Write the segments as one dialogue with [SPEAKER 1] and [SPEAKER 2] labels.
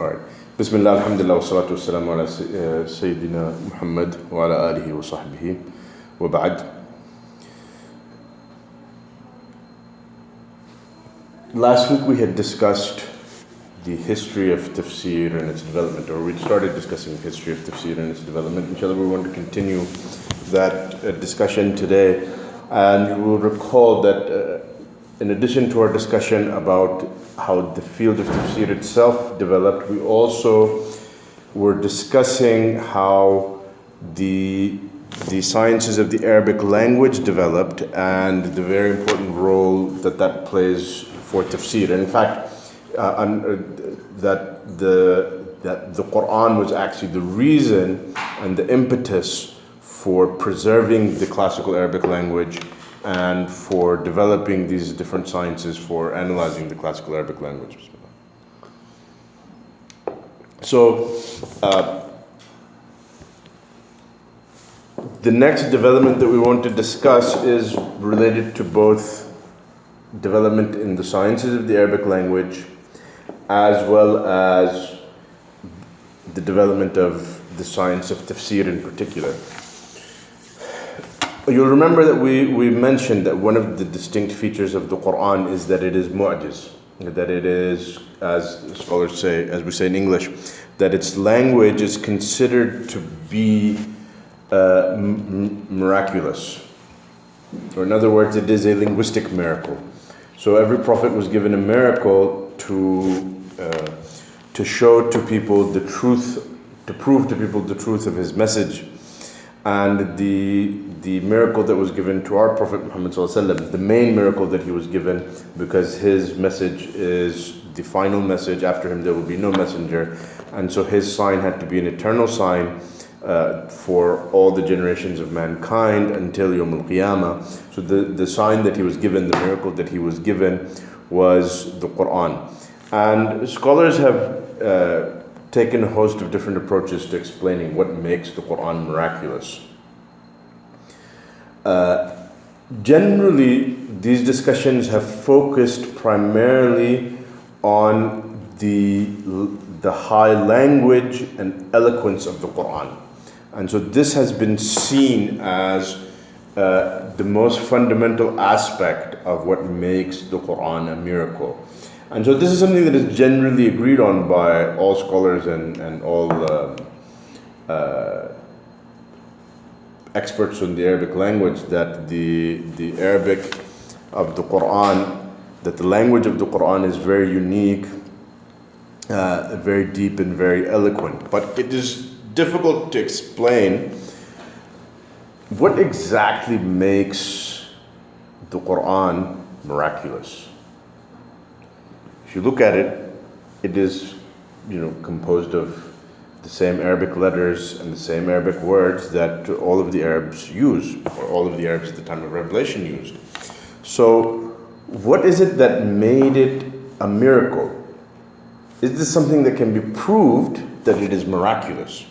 [SPEAKER 1] All right. Bismillah, alhamdulillah, wa salatu wa salamu ala Sayyidina Muhammad wa ala alihi wa sahbihi wa ba'd. Last week we had discussed the history of Tafsir and its development, or we started discussing the history of Tafsir and its development. Inshallah, we want to continue that discussion today. And you will recall that in addition to our discussion about how the field of Tafsir itself developed, we also were discussing how the sciences of the Arabic language developed and the very important role that plays for Tafsir. And in fact, that the Quran was actually the reason and the impetus for preserving the classical Arabic language and for developing these different sciences for analyzing the classical Arabic language. So, the next development that we want to discuss is related to both development in the sciences of the Arabic language as well as the development of the science of Tafsir in particular. You'll remember that we mentioned that one of the distinct features of the Quran is that it is mu'jiz, that it is, as scholars say, as we say in English, that its language is considered to be miraculous. Or in other words, it is a linguistic miracle. So every prophet was given a miracle to show to people the truth, to prove to people the truth of his message. And the miracle that was given to our Prophet Muhammad ﷺ, the main miracle that he was given, because his message is the final message, after him there will be no messenger, and so his sign had to be an eternal sign for all the generations of mankind until Yawm al-Qiyamah. So the sign that he was given, the miracle that he was given, was the Quran. And scholars have taken a host of different approaches to explaining what makes the Quran miraculous. Generally, these discussions have focused primarily on the high language and eloquence of the Quran. And so this has been seen as the most fundamental aspect of what makes the Quran a miracle. And so this is something that is generally agreed on by all scholars and all experts in the Arabic language, that the Arabic of the Quran, that the language of the Quran is very unique, very deep and very eloquent. But it is difficult to explain what exactly makes the Quran miraculous. If you look at it, it is, composed of the same Arabic letters and the same Arabic words that all of the Arabs use, or all of the Arabs at the time of revelation used. So, what is it that made it a miracle? Is this something that can be proved that it is miraculous?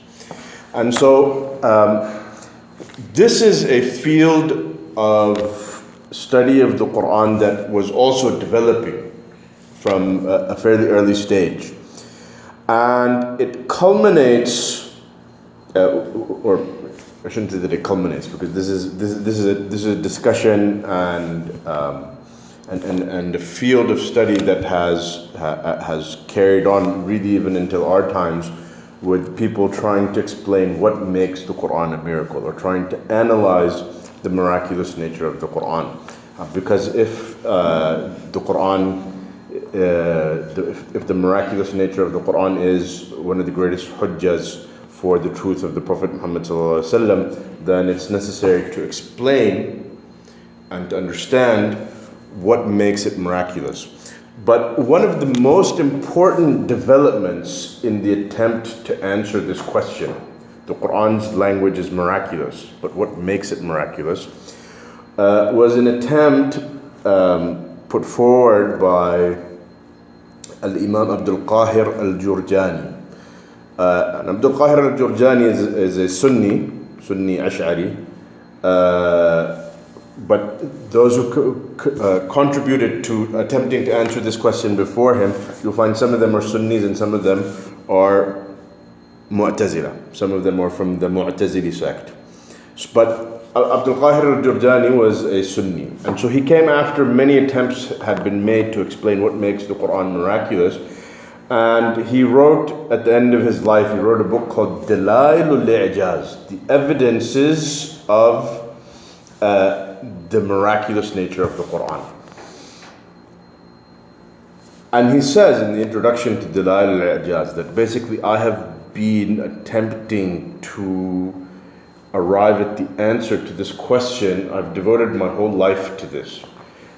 [SPEAKER 1] And so, this is a field of study of the Quran that was also developing from a fairly early stage. And it culminates, or I shouldn't say that it culminates, because this is a discussion and a field of study that has carried on really even until our times, with people trying to explain what makes the Quran a miracle, or trying to analyze the miraculous nature of the Quran. Because if the Quran, if the miraculous nature of the Quran is one of the greatest hujjas for the truth of the Prophet Muhammad ﷺ, then it's necessary to explain and to understand what makes it miraculous. But one of the most important developments in the attempt to answer this question, the Quran's language is miraculous, but what makes it miraculous, was an attempt put forward by Al-Imam Abdul Qahir al-Jurjani. And Abdul Qahir al-Jurjani is a Sunni Ash'ari, but those who contributed to attempting to answer this question before him, you'll find some of them are Sunnis and some of them are Mu'tazila. Some of them are from the Mu'tazili sect. But Abdul Qahir al-Jurjani was a Sunni. And so he came after many attempts had been made to explain what makes the Quran miraculous. And he wrote, at the end of his life, he wrote a book called Dalailul I'jaz, the evidences of the miraculous nature of the Quran. And he says in the introduction to Dalailul I'jaz that basically I have been attempting to arrive at the answer to this question. I've devoted my whole life to this.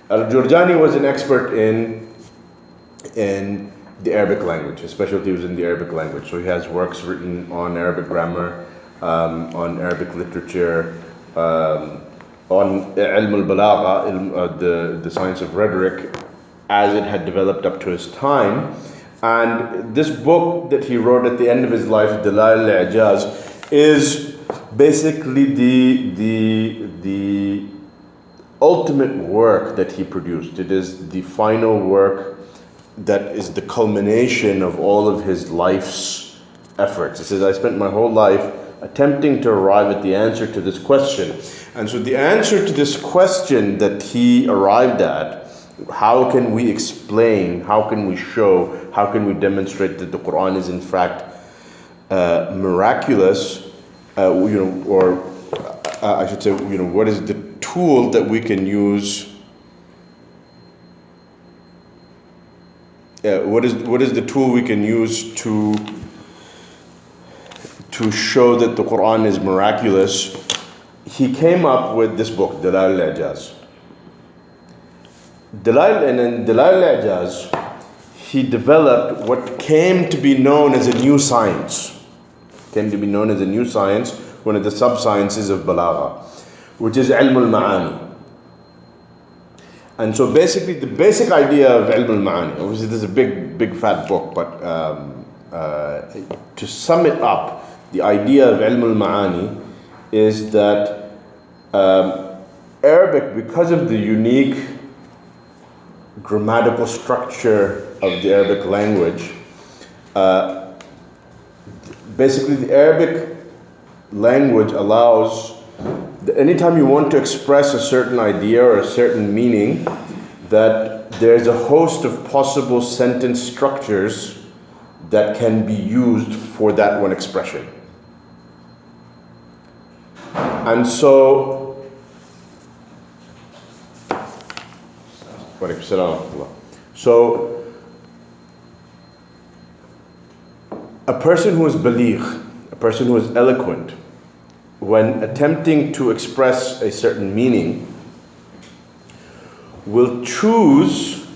[SPEAKER 1] Al-Jurjani was an expert in the Arabic language. His specialty was in the Arabic language. So he has works written on Arabic grammar, on Arabic literature, on ilm al-balagha, the science of rhetoric, as it had developed up to his time. And this book that he wrote at the end of his life, Dalail al-I'jaz, is basically the ultimate work that he produced. It is the final work that is the culmination of all of his life's efforts. He says, I spent my whole life attempting to arrive at the answer to this question. And so the answer to this question that he arrived at, how can we explain, how can we show, how can we demonstrate that the Quran is in fact miraculous, or I should say, what is the tool that we can use? What is the tool we can use to show that the Quran is miraculous? He came up with this book, Dalail al-I'jaz. And in Dalail al-I'jaz, he developed what came to be known as a new science. One of the sub-sciences of Balagha, which is ilm al-ma'ani. And so basically the basic idea of ilm al-ma'ani, obviously this is a big fat book, but to sum it up, the idea of ilm al-ma'ani is that Arabic, because of the unique grammatical structure of the Arabic language, basically the Arabic language allows, anytime you want to express a certain idea or a certain meaning, that there's a host of possible sentence structures that can be used for that one expression. And so, a person who is baligh, a person who is eloquent, when attempting to express a certain meaning, will choose,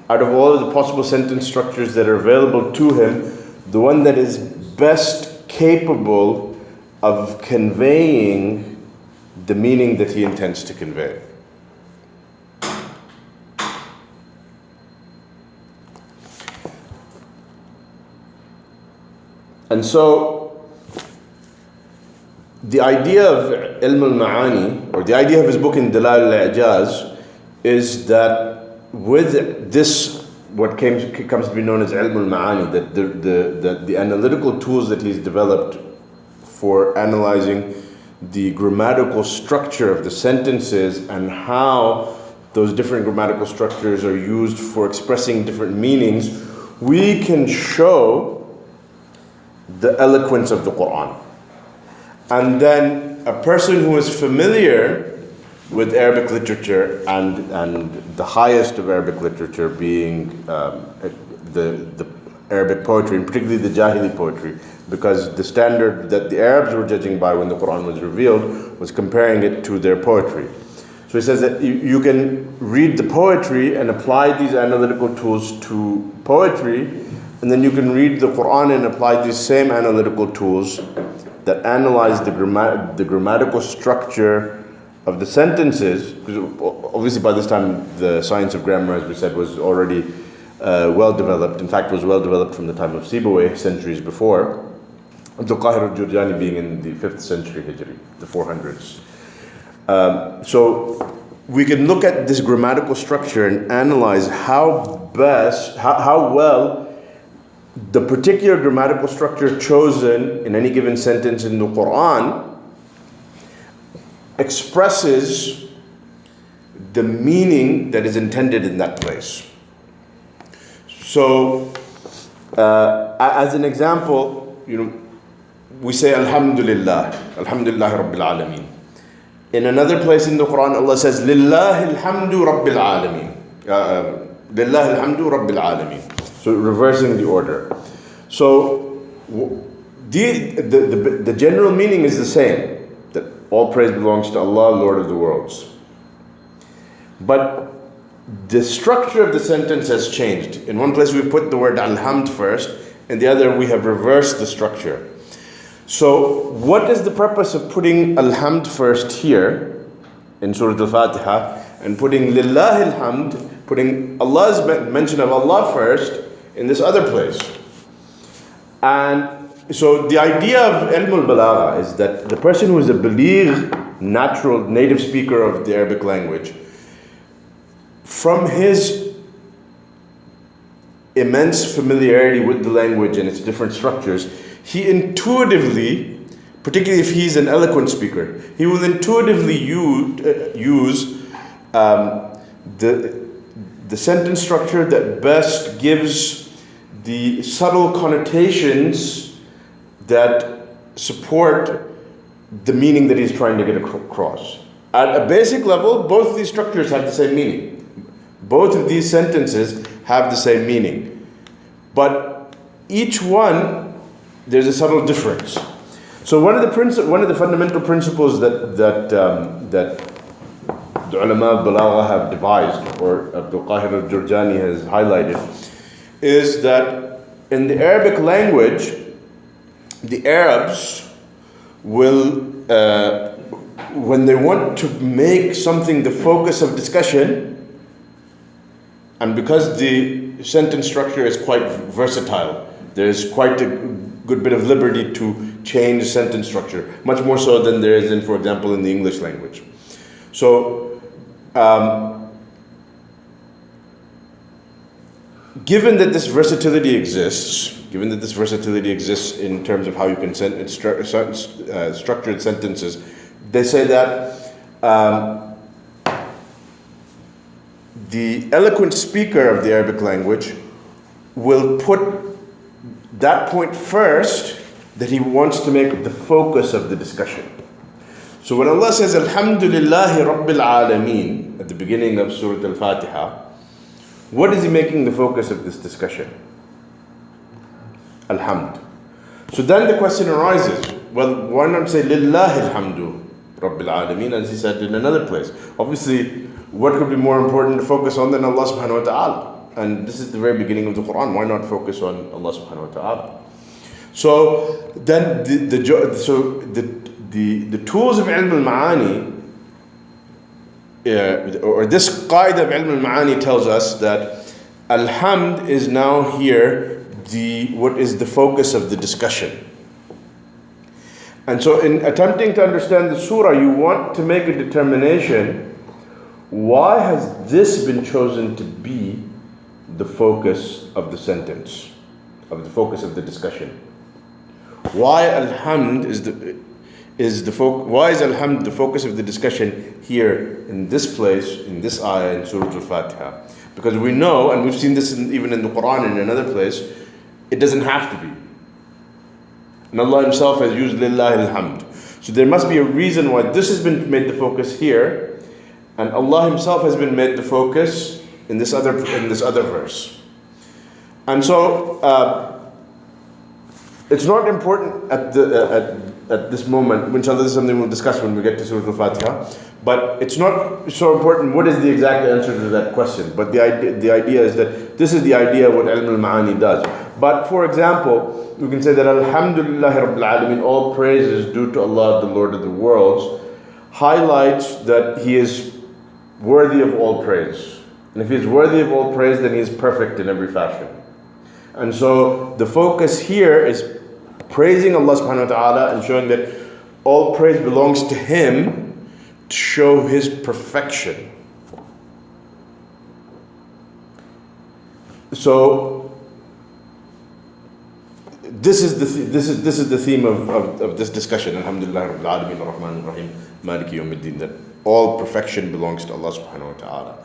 [SPEAKER 1] out of all of the possible sentence structures that are available to him, the one that is best capable of conveying the meaning that he intends to convey. And so, the idea of ilm al-ma'ani, or the idea of his book in Dalail al-I'jaz, is that with this, what comes to be known as ilm al-ma'ani, that the analytical tools that he's developed for analyzing the grammatical structure of the sentences and how those different grammatical structures are used for expressing different meanings, we can show the eloquence of the Quran. And then a person who is familiar with Arabic literature, and the highest of Arabic literature being the Arabic poetry, and particularly the Jahili poetry, because the standard that the Arabs were judging by when the Quran was revealed was comparing it to their poetry. So he says that you can read the poetry and apply these analytical tools to poetry, and then you can read the Quran and apply these same analytical tools that analyze the grammatical structure of the sentences. Because obviously by this time the science of grammar, as we said, was already well developed. In fact, was well developed from the time of Sibawayh, centuries before. Abdul Qahir al-Jurjani being in the 5th century Hijri, the 400s. So we can look at this grammatical structure and analyze how well the particular grammatical structure chosen in any given sentence in the Quran expresses the meaning that is intended in that place. So, as an example, we say Alhamdulillah, Alhamdulillah Rabbil Alameen. In another place in the Quran, Allah says Lillahi Alhamdu Rabbil Alameen. Lillahi Alhamdu Rabbil Alameen. So reversing the order. So the general meaning is the same, that all praise belongs to Allah, Lord of the worlds. But the structure of the sentence has changed. In one place we put the word alhamd first, in the other we have reversed the structure. So what is the purpose of putting alhamd first here in Surah Al-Fatiha and putting lillahi alhamd, putting Allah's mention of Allah first in this other place? And so the idea of ilm al-balagha is that the person who is a baligh, natural native speaker of the Arabic language, from his immense familiarity with the language and its different structures, he intuitively, particularly if he's an eloquent speaker, he will intuitively use the sentence structure that best gives the subtle connotations that support the meaning that he's trying to get across. At a basic level, both of these structures have the same meaning. Both of these sentences have the same meaning. But each one, there's a subtle difference. So one of the fundamental principles that the ulama of balagha have devised, or Abdul Qahir al-Jurjani has highlighted, is that in the Arabic language, the Arabs will, when they want to make something the focus of discussion, and because the sentence structure is quite versatile, there's quite a good bit of liberty to change sentence structure, much more so than there is in, for example, in the English language. So, given that this versatility exists in terms of how you can structured sentences, they say that the eloquent speaker of the Arabic language will put that point first, that he wants to make the focus of the discussion. So when Allah says Alhamdulillahi Rabbil Alameen at the beginning of Surah Al-Fatiha, what is he making the focus of this discussion? Alhamd. So then the question arises, well, why not say Lillahi Alhamdu Rabbil Alameen, as he said in another place? Obviously, what could be more important to focus on than Allah subhanahu wa ta'ala? And this is the very beginning of the Quran. Why not focus on Allah subhanahu wa ta'ala? So then the tools of ilm al-ma'ani, or this qaida of ilm al-ma'ani tells us that alhamd is now here what is the focus of the discussion. And so in attempting to understand the surah, you want to make a determination, why has this been chosen to be the focus of the sentence, of the focus of the discussion? Why alhamd why is alhamd the focus of the discussion here in this place, in this ayah in Surah Al-Fatiha? Because we know, and we've seen this even in the Quran and in another place, it doesn't have to be. And Allah Himself has used Lillahi alhamd. So there must be a reason why this has been made the focus here, and Allah Himself has been made the focus in this other verse. And so it's not important at this moment. Inshallah, this is something we'll discuss when we get to Surah Al-Fatiha. But it's not so important what is the exact answer to that question. But the idea is that this is the idea of what ilm al-ma'ani does. But for example, we can say that Alhamdulillah Rabbil Alameen, all praise is due to Allah, the Lord of the worlds, highlights that He is worthy of all praise. And if He is worthy of all praise, then He is perfect in every fashion. And so the focus here is praising Allah subhanahu wa ta'ala and showing that all praise belongs to Him, to show His perfection. So this is the theme of this discussion. Alhamdulillah Rabbil Alameen Ar-Rahman Ar-Rahim Maliki Yawmiddin, that all perfection belongs to Allah subhanahu wa ta'ala.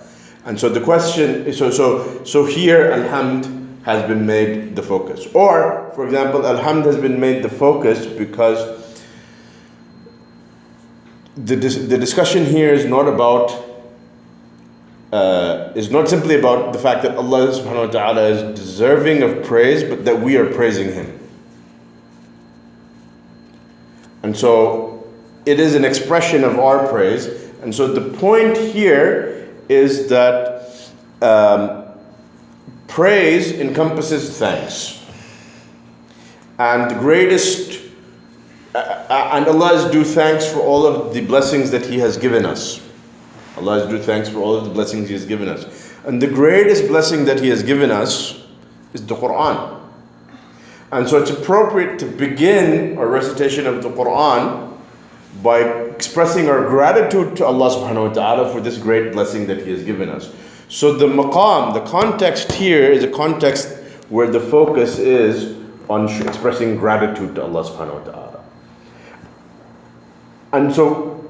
[SPEAKER 1] And so the question, so here Alhamd has been made the focus. Or, for example, Alhamd has been made the focus because the discussion here is not simply about the fact that Allah subhanahu wa ta'ala is deserving of praise, but that we are praising Him. And so it is an expression of our praise. And so the point here is that praise encompasses thanks. And the greatest, and Allah is due thanks for all of the blessings that He has given us. Allah is due thanks for all of the blessings He has given us. And the greatest blessing that He has given us is the Qur'an. And so it's appropriate to begin our recitation of the Qur'an by expressing our gratitude to Allah subhanahu wa ta'ala for this great blessing that He has given us. So the maqam, the context here is a context where the focus is on expressing gratitude to Allah subhanahu wa ta'ala. And so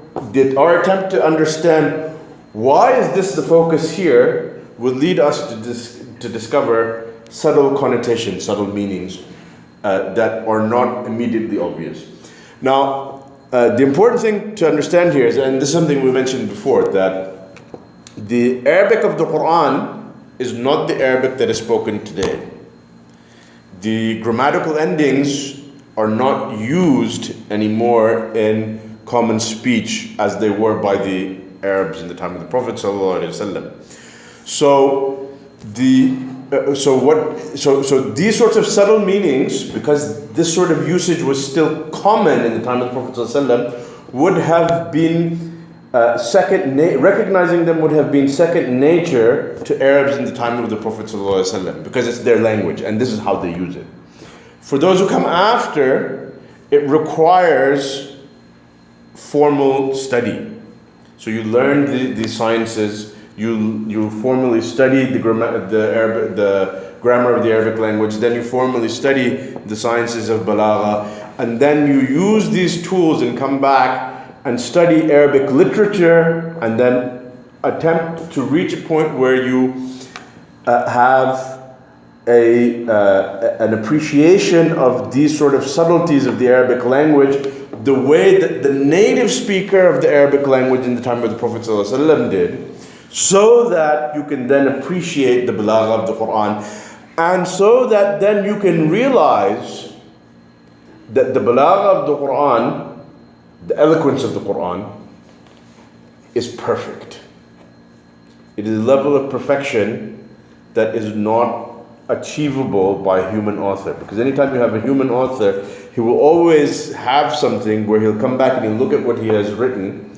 [SPEAKER 1] our attempt to understand why is this the focus here would lead us to discover subtle connotations, subtle meanings that are not immediately obvious. Now, the important thing to understand here is, and this is something we mentioned before, that the Arabic of the Quran is not the Arabic that is spoken today. The grammatical endings are not used anymore in common speech as they were by the Arabs in the time of the Prophet ﷺ. So these sorts of subtle meanings, because this sort of usage was still common in the time of the Prophet ﷺ, would have been recognizing them would have been second nature to Arabs in the time of the Prophet ﷺ, because it's their language and this is how they use it. For those who come after, it requires formal study. So you learn the sciences, you formally study the grammar of the Arabic language, then you formally study the sciences of balagha, and then you use these tools and come back and study Arabic literature, and then attempt to reach a point where you have an appreciation of these sort of subtleties of the Arabic language, the way that the native speaker of the Arabic language in the time of the Prophet ﷺ did, so that you can then appreciate the balagha of the Quran, and so that then you can realize that the balagha of the Quran, the eloquence of the Quran, is perfect. It is a level of perfection that is not achievable by a human author. Because anytime you have a human author, he will always have something where he'll come back and he'll look at what he has written,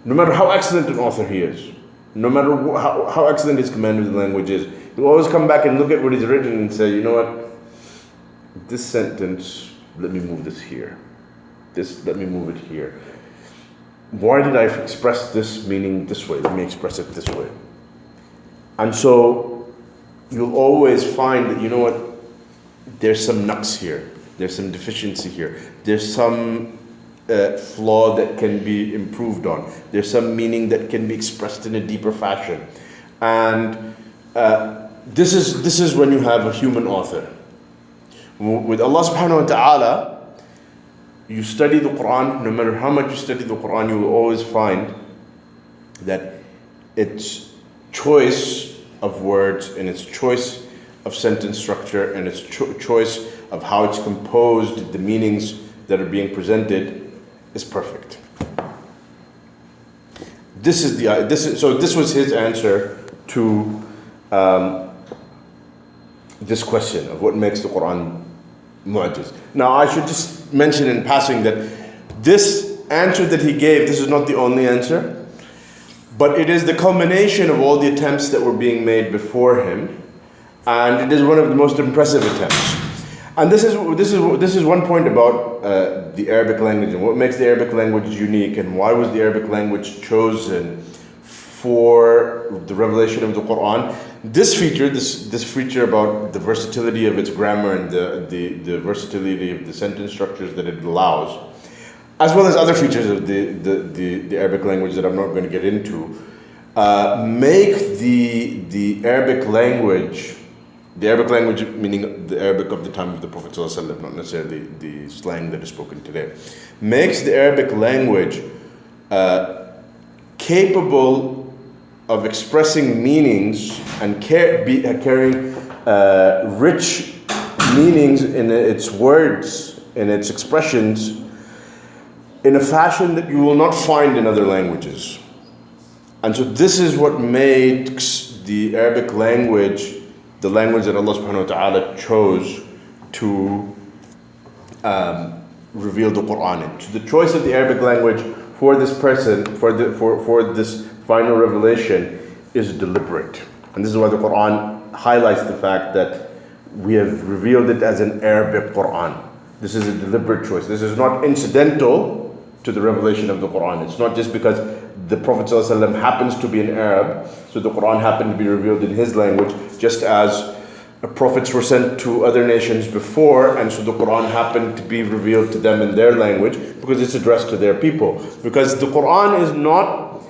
[SPEAKER 1] no matter how excellent an author he is, no matter how excellent his command of the language is, he'll always come back and look at what he's written and say, you know what, this sentence, let me move this here. Let me move it here. Why did I express this meaning this way? Let me express it this way. And so you'll always find that, you know what, there's some nuqs here. There's some deficiency here. There's some flaw that can be improved on. There's some meaning that can be expressed in a deeper fashion. And this is when you have a human author. With Allah subhanahu wa ta'ala, you study the Quran, no matter how much you study the Quran, you will always find that its choice of words and its choice of sentence structure and its choice of how it's composed, the meanings that are being presented, is perfect. This was his answer to this question of what makes the Quran mu'jiz. Now, I should just mention in passing that this answer that he gave, this is not the only answer, but it is the culmination of all the attempts that were being made before him, and it is one of the most impressive attempts. And this is one point about the Arabic language and what makes the Arabic language unique, and why was the Arabic language chosen for the revelation of the Quran. This feature about the versatility of its grammar and the versatility of the sentence structures that it allows, as well as other features of the Arabic language that I'm not going to get into, make the Arabic language meaning the Arabic of the time of the Prophet ﷺ, not necessarily the slang that is spoken today, makes the Arabic language capable of expressing meanings and carrying rich meanings in its words, in its expressions, in a fashion that you will not find in other languages. And so this is what makes the Arabic language the language that Allah subhanahu wa ta'ala chose to reveal the Qur'an in. So the choice of the Arabic language for this person, for this final revelation, is deliberate. And this is why the Quran highlights the fact that we have revealed it as an Arabic Quran. This is a deliberate choice. This is not incidental to the revelation of the Quran. It's not just because the Prophet ﷺ happens to be an Arab, so the Quran happened to be revealed in his language, just as prophets were sent to other nations before, and so the Quran happened to be revealed to them in their language because it's addressed to their people. Because the Quran is not,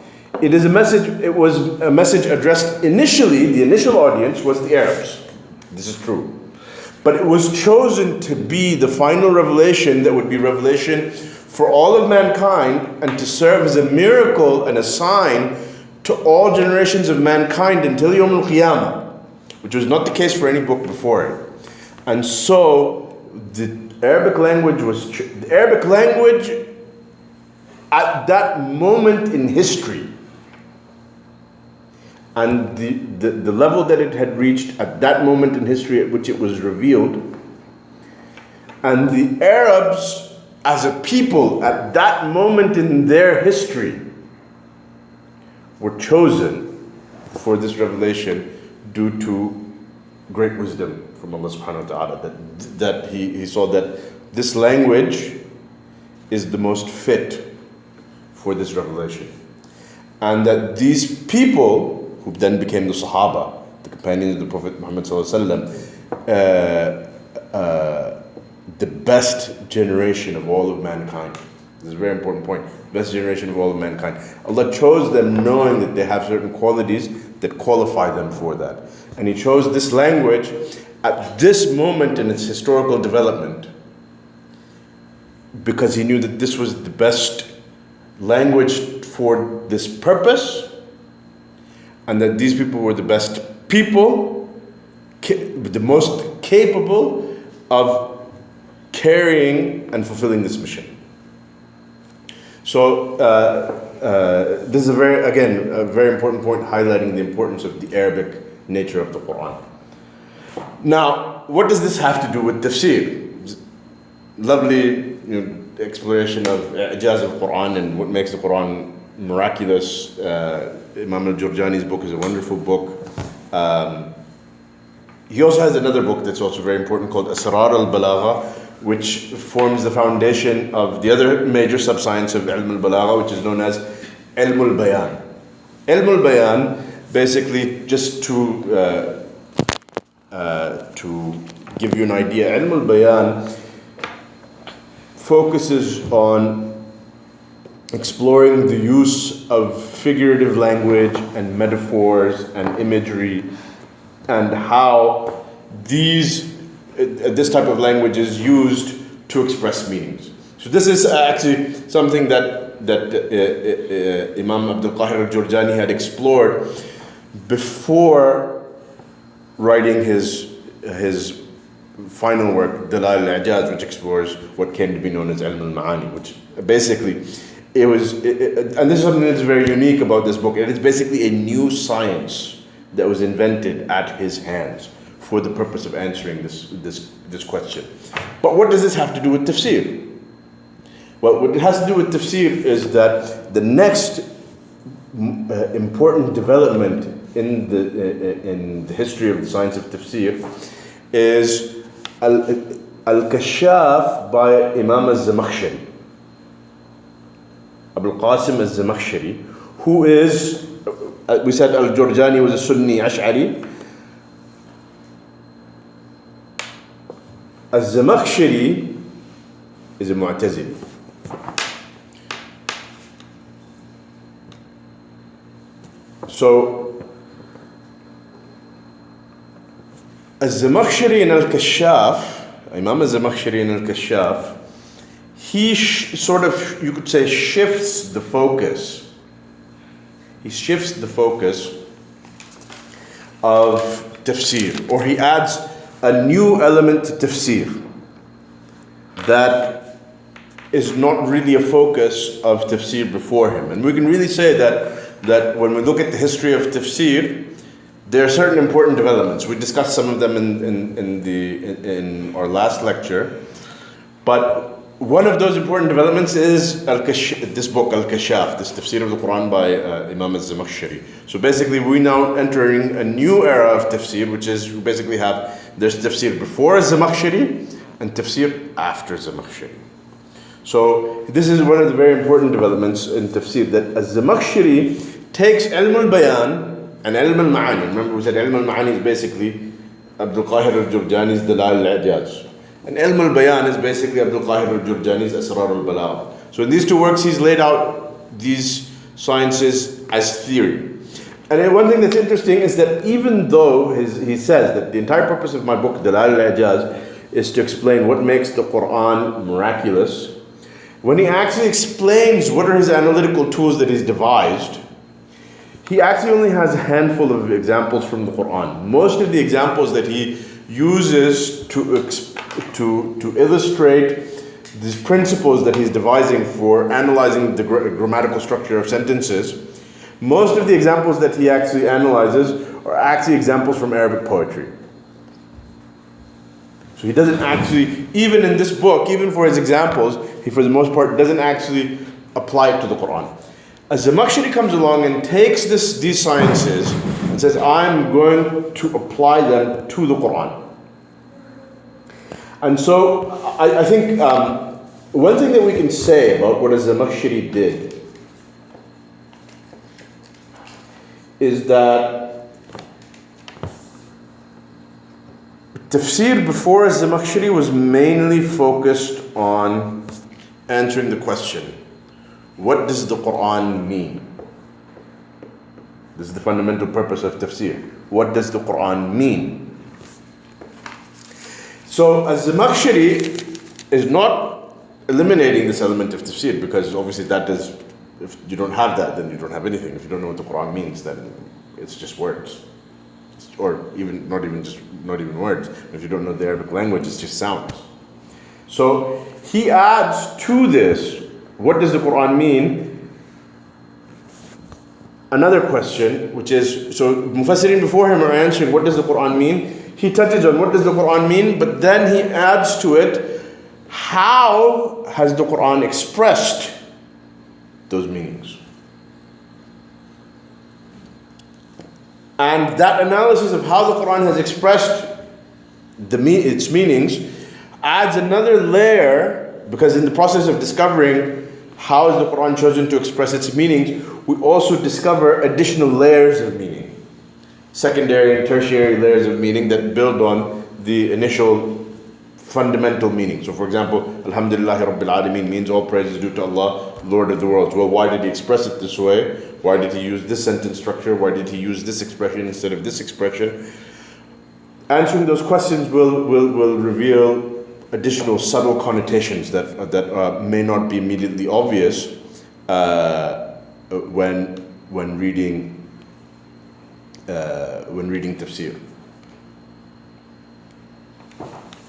[SPEAKER 1] it is a message, it was a message addressed initially, the initial audience was the Arabs. This is true. But it was chosen to be the final revelation that would be revelation for all of mankind and to serve as a miracle and a sign to all generations of mankind until Yawm al-Qiyamah, which was not the case for any book before it. And so the Arabic language at that moment in history and the level that it had reached at that moment in history at which it was revealed, and the Arabs as a people at that moment in their history were chosen for this revelation due to great wisdom from Allah subhanahu wa ta'ala, that he saw that this language is the most fit for this revelation. And that these people, who then became the Sahaba, the companions of the Prophet Muhammad sallallahu alaihi wasallam, the best generation of all of mankind. This is a very important point. Best generation of all of mankind. Allah chose them knowing that they have certain qualities that qualify them for that. And He chose this language at this moment in its historical development because He knew that this was the best language for this purpose, and that these people were the best people, the most capable of carrying and fulfilling this mission. So this is a very important point, highlighting the importance of the Arabic nature of the Quran. Now, what does this have to do with tafsir? Lovely exploration of ijaz of Quran and what makes the Quran miraculous. Imam al-Jurjani's book is a wonderful book. He also has another book that's also very important called Asrar al-Balagha, which forms the foundation of the other major subscience of Ilm al-Balagha, which is known as Ilm al-Bayan. Ilm al-Bayan, basically, just to give you an idea, Ilm al-Bayan focuses on exploring the use of figurative language and metaphors and imagery, and how this type of language is used to express meanings. So this is actually something that Imam Abdul Qahir al-Jurjani had explored before writing his final work, Dalal al-Ijaz, which explores what came to be known as Ilm al-Ma'ani, which basically and this is something that's very unique about this book. It is basically a new science that was invented at his hands for the purpose of answering this question. But what does this have to do with tafsir? Well, what it has to do with tafsir is that the next important development in the history of the science of tafsir is Al-Kashaf by Imam al-Zamakhshari, Abul Qasim al-Zamakhshari, who is we said al-Jurjani was a Sunni Ash'ari. Al-Zamakhshari is a Mu'tazili. So, al-Zamakhshari and al-Kashaf, Imam al-Zamakhshari and al-Kashaf, he sort of, you could say, shifts the focus. He shifts the focus of tafsir, or he adds a new element to tafsir that is not really a focus of tafsir before him. And we can really say that when we look at the history of tafsir, there are certain important developments. We discussed some of them in our last lecture, but one of those important developments is this book, Al-Kashaf, this Tafsir of the Quran by Imam al-Zamakhshari. So basically, we're now entering a new era of tafsir, which is we basically there's tafsir before al-Zamakhshari and tafsir after Zamakhshari. So this is one of the very important developments in tafsir, that al-Zamakhshari takes ilm al-bayan and ilm al-ma'ani. Remember we said ilm al-ma'ani is basically Abdul Qahir al-Jurjani's Dalal al-I'jaz. And ilm al-bayan is basically Abdul Qahir al-Jurjani's Asrar al-Balagh. So in these two works, he's laid out these sciences as theory. And one thing that's interesting is that even though he says that the entire purpose of my book, Dalal al-I'jaz, is to explain what makes the Quran miraculous, when he actually explains what are his analytical tools that he's devised, he actually only has a handful of examples from the Quran. Most of the examples that he uses to illustrate these principles that he's devising for analyzing the grammatical structure of sentences, most of the examples that he actually analyzes are actually examples from Arabic poetry. So he doesn't actually, even in this book, even for his examples, he for the most part doesn't actually apply it to the Quran. As Zamakhshari comes along and takes these sciences and says, I'm going to apply them to the Quran. And so I think one thing that we can say about what Zamakhshari did is that tafsir before Zamakhshari was mainly focused on answering the question, what does the Quran mean? This is the fundamental purpose of tafsir. What does the Quran mean? So Zamakhshari is not eliminating this element of tafsir, because obviously that is, if you don't have that, then you don't have anything. If you don't know what the Quran means, then it's just words, or even not even words. If you don't know the Arabic language, it's just sounds. So he adds to this, what does the Quran mean? Another question, which is, so Mufassirin before him are answering, what does the Quran mean? He touches on what does the Quran mean, but then he adds to it, how has the Quran expressed those meanings? And that analysis of how the Quran has expressed its meanings adds another layer, because in the process of discovering how is the Quran chosen to express its meanings, we also discover additional layers of meaning. Secondary and tertiary layers of meaning that build on the initial fundamental meaning. So for example, Alhamdulillahi Rabbil Alameen means all praise is due to Allah, Lord of the worlds. Well, why did he express it this way? Why did he use this sentence structure? Why did he use this expression instead of this expression? Answering those questions will reveal additional subtle connotations that may not be immediately obvious when reading tafsir,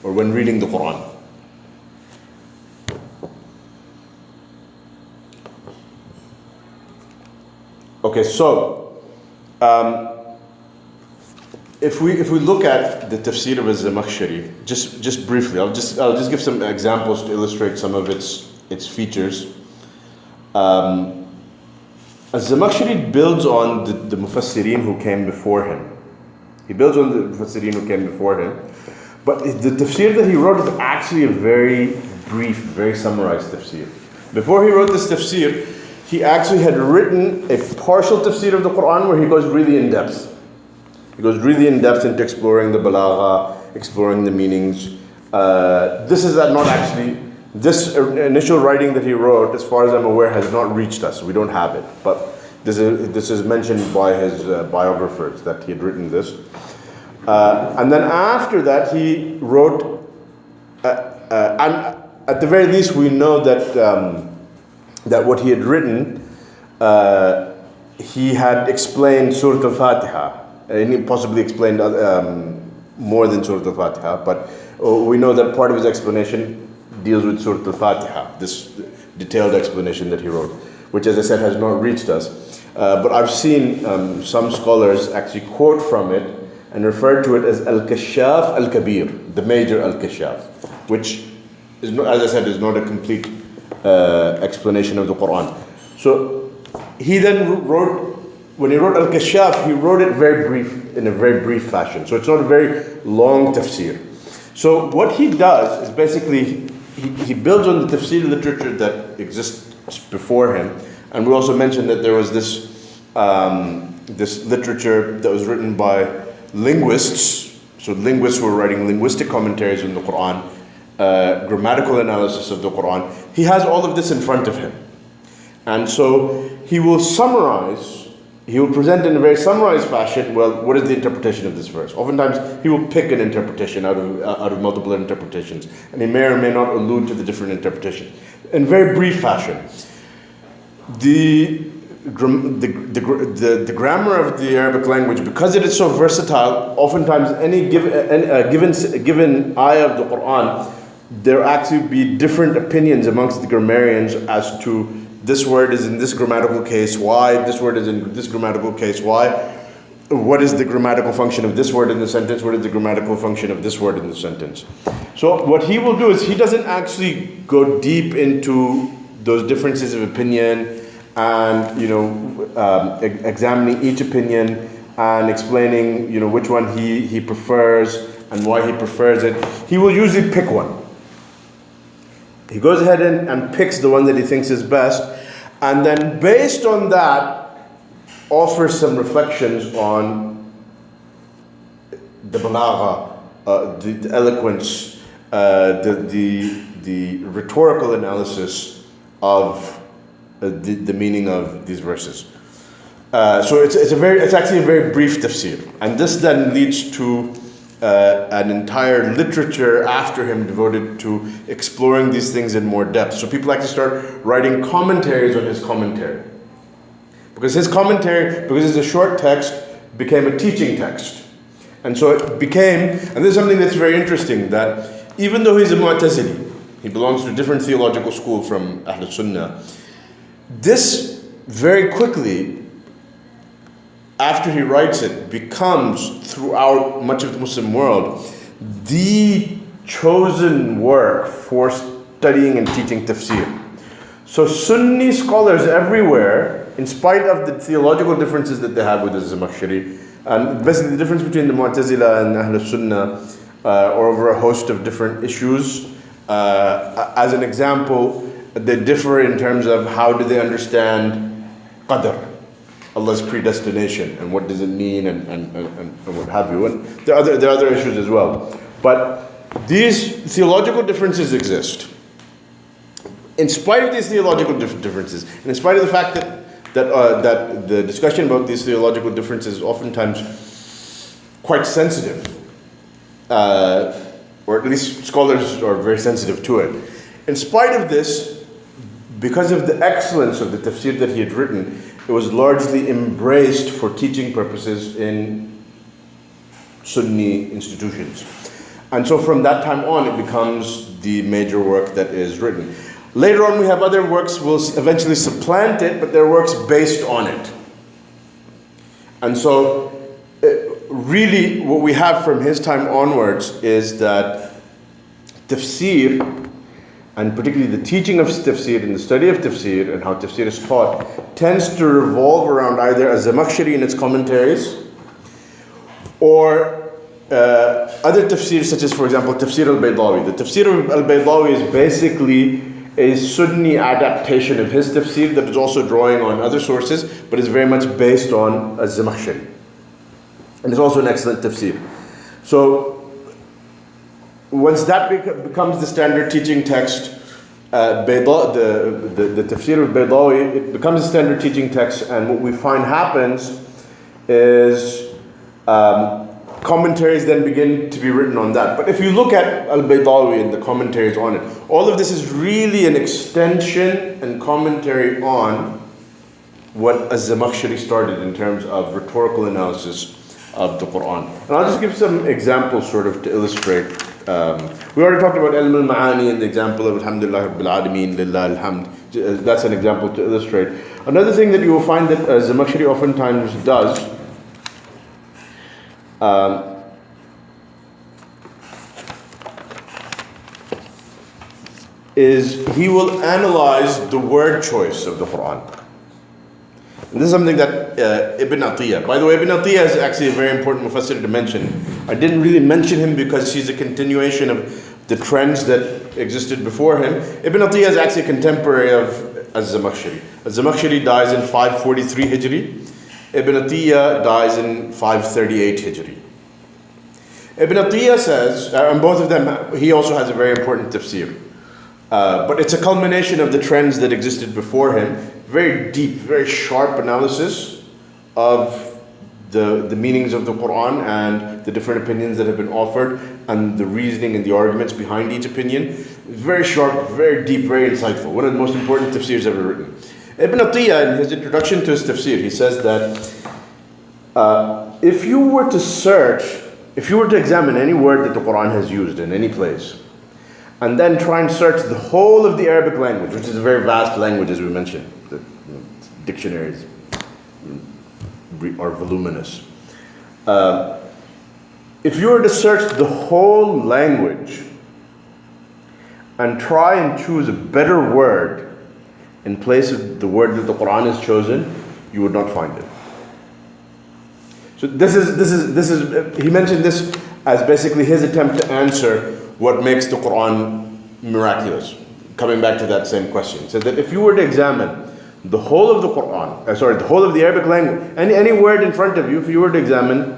[SPEAKER 1] or when reading the Quran. Okay, so if we look at the tafsir of Zamakhshari, just briefly, I'll just give some examples to illustrate some of its features. Zamakhshari builds on the Mufassirin who came before him. He builds on the Mufassirin who came before him. But the tafsir that he wrote is actually a very brief, very summarized tafsir. Before he wrote this tafsir, he actually had written a partial tafsir of the Quran where he goes really in depth. He goes really in depth into exploring the balagha, exploring the meanings. This is not actually, this initial writing that he wrote, as far as I'm aware, has not reached us. We don't have it. But this is mentioned by his biographers that he had written this. And then after that, he wrote, and at the very least, we know that that what he had written, he had explained Surah Al-Fatiha, and he possibly explained more than Surah Al-Fatiha, but we know that part of his explanation deals with Surah Al-Fatiha, this detailed explanation that he wrote, which, as I said, has not reached us. But I've seen some scholars actually quote from it and refer to it as Al-Kashaf Al-Kabir, the major Al-Kashaf, which is not, as I said, is not a complete explanation of the Quran. So he then wrote, when he wrote Al-Kashaf, he wrote it in a very brief fashion. So it's not a very long tafsir. So what he does is basically, he builds on the tafsir literature that exists before him. And we also mentioned that there was this literature that was written by linguists. So linguists who were writing linguistic commentaries on the Quran, grammatical analysis of the Quran. He has all of this in front of him. And so he will summarize, he will present in a very summarized fashion, well, what is the interpretation of this verse? Oftentimes, he will pick an interpretation out of multiple interpretations, and he may or may not allude to the different interpretations in very brief fashion. The grammar of the Arabic language, because it is so versatile, oftentimes any given ayah of the Quran, there actually be different opinions amongst the grammarians as to this word is in this grammatical case, why? This word is in this grammatical case, why? What is the grammatical function of this word in the sentence? What is the grammatical function of this word in the sentence? So what he will do is he doesn't actually go deep into those differences of opinion and examining each opinion and explaining which one he prefers and why he prefers it. He will usually pick one. He goes ahead and picks the one that he thinks is best, and then based on that offers some reflections on the balagha, the eloquence, the rhetorical analysis of the meaning of these verses. So it's actually a very brief tafsir, and this then leads to an entire literature after him devoted to exploring these things in more depth. So people actually start writing commentaries on his commentary, because his commentary, because it's a short text, became a teaching text. And so it became, and this is something that's very interesting, that even though he's a Mu'tazili, he belongs to a different theological school from Ahl Sunnah, this very quickly, after he writes it, becomes throughout much of the Muslim world the chosen work for studying and teaching tafsir. So Sunni scholars everywhere, in spite of the theological differences that they have with the Zamakhshari, and basically the difference between the Mu'tazila and Ahl Sunnah, or over a host of different issues. As an example, they differ in terms of how do they understand qadr, Allah's predestination, and what does it mean, and what have you. And there are other issues as well. But these theological differences exist. In spite of these theological differences, and in spite of the fact that the discussion about these theological differences is oftentimes quite sensitive, or at least scholars are very sensitive to it. In spite of this, because of the excellence of the tafsir that he had written, it was largely embraced for teaching purposes in Sunni institutions. And so from that time on, it becomes the major work that is written. Later on, we have other works will eventually supplant it, but they're works based on it. And so really what we have from his time onwards is that tafsir, and particularly the teaching of tafsir and the study of tafsir and how tafsir is taught, tends to revolve around either a Zamakhshari in its commentaries, or other tafsirs such as, for example, Tafsir al-Baydawi. The Tafsir al-Baydawi is basically a Sunni adaptation of his tafsir that is also drawing on other sources, but is very much based on al-Zamakhshari. And it's also an excellent tafsir. So once that becomes the standard teaching text, the tafsir of Baydawi, it becomes a standard teaching text, and what we find happens is commentaries then begin to be written on that. But if you look at al-Baydawi and the commentaries on it, all of this is really an extension and commentary on what az-Zamakhshari started in terms of rhetorical analysis of the Quran. And I'll just give some examples sort of to illustrate. We already talked about ilm al-ma'ani and the example of alhamdulillah rabbil alameen, lillah alhamd. That's an example to illustrate. Another thing that you will find that Zamakhshari oftentimes does is he will analyze the word choice of the Quran. And this is something that Ibn Atiyah, by the way, Ibn Atiyah is actually a very important mufassir to mention. I didn't really mention him because he's a continuation of the trends that existed before him. Ibn Atiyah is actually a contemporary of Az-Zamakhshari. Az-Zamakhshari dies in 543 Hijri. Ibn Atiyah dies in 538 Hijri. Ibn Atiyah says, and both of them, he also has a very important tafsir. But it's a culmination of the trends that existed before him. Very deep, very sharp analysis of the meanings of the Quran and the different opinions that have been offered and the reasoning and the arguments behind each opinion. Very sharp, very deep, very insightful. One of the most important tafsirs ever written. Ibn Atiyah, in his introduction to his tafsir, he says that if you were to examine any word that the Quran has used in any place, and then try and search the whole of the Arabic language, which is a very vast language, as we mentioned. The dictionaries are voluminous. If you were to search the whole language and try and choose a better word in place of the word that the Quran has chosen, you would not find it. So this is he mentioned this as basically his attempt to answer what makes the Quran miraculous. Coming back to that same question. He said that if you were to examine the whole of the Quran, the whole of the Arabic language, any word in front of you, if you were to examine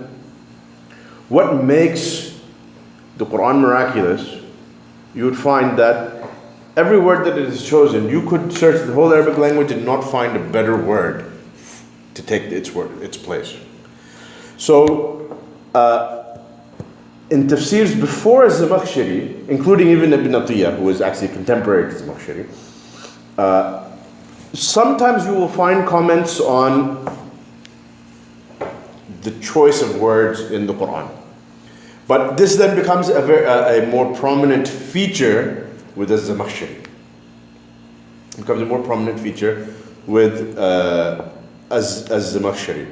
[SPEAKER 1] what makes the Quran miraculous, you would find that every word that it is chosen, you could search the whole Arabic language and not find a better word to take its place. So, in tafsirs before Az-Zamakhshari, including even Ibn Atiyah, who was actually contemporary to Az-Zamakhshari, sometimes you will find comments on the choice of words in the Quran. But this then becomes a more prominent feature with Az-Zamakhshari. It becomes a more prominent feature with Az-Zamakhshari.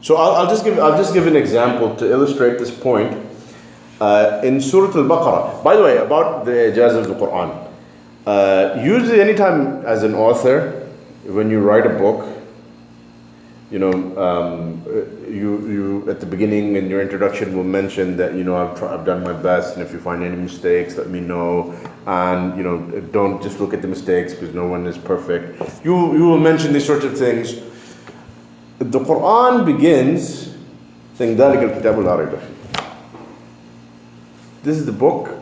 [SPEAKER 1] So I'll just give an example to illustrate this point. In Surah Al-Baqarah, by the way, about the ijaz of the Quran. Usually, anytime as an author, when you write a book, you at the beginning in your introduction will mention that I've done my best, and if you find any mistakes, let me know, and don't just look at the mistakes because no one is perfect. You will mention these sorts of things. The Quran begins saying, ذَلِكَ الْكِتَابُ لَا رَيْبَ فِيهِ. This is the book